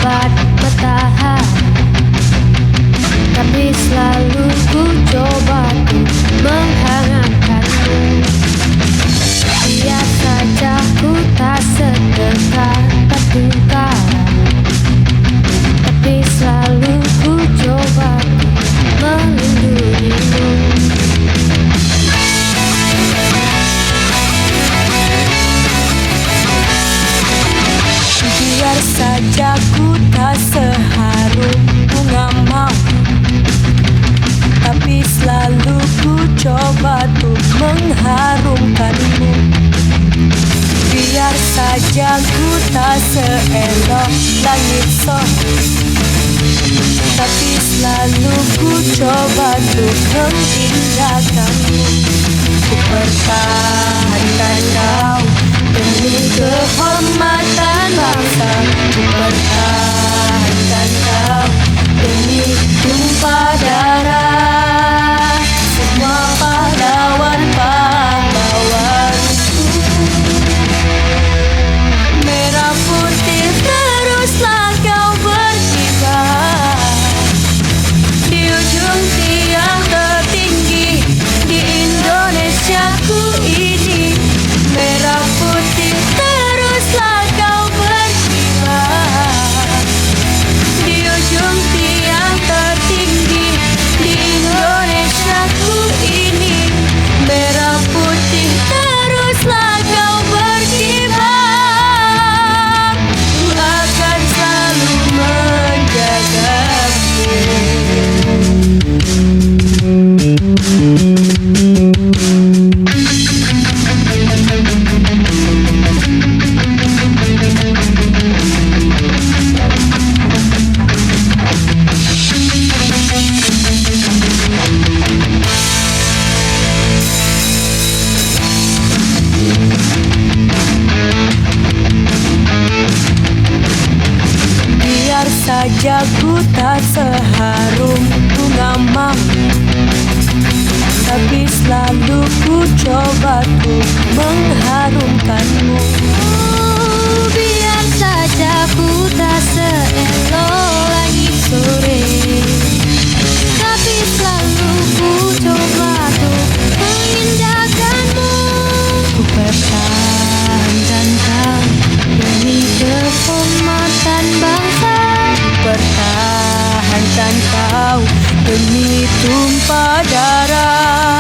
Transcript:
dapat bertahan, tapi selalu ku coba untuk menghangatkanmu. Biar saja ku tak sedekat batu kara, tapi selalu ku coba untuk melindungimu. Biar saja ku tak seharum bunga mawar, tapi selalu ku coba untuk mengharumkanmu. Biar saja ku tak seelok langit sore, tapi selalu ku coba untuk mengindahkanmu. Ku pertahankan kau demi kehormatan bangsa. Ku pertahankan kau demi tumpah darah semua pahlawan-pahlawanku. Merah putih teruslah kau berkibar di ujung tiang tertinggi di Indonesiaku ini. Merah putih teruslah kau berkibar di ujung tiang tertinggi di Indonesiaku ini. Merah putih teruslah kau berkibar, ku akan selalu menjagamu. Biar saja ku tak seharum bunga mawar, tapi selalu ku coba untuk mengharumkanmu. Biar saja ku tak seelok langit sore, tapi selalu ku coba untuk mengindahkanmu. Ku pertahankan kau demi kehormatan bangsa. Pertahankan kau demi tumpah darah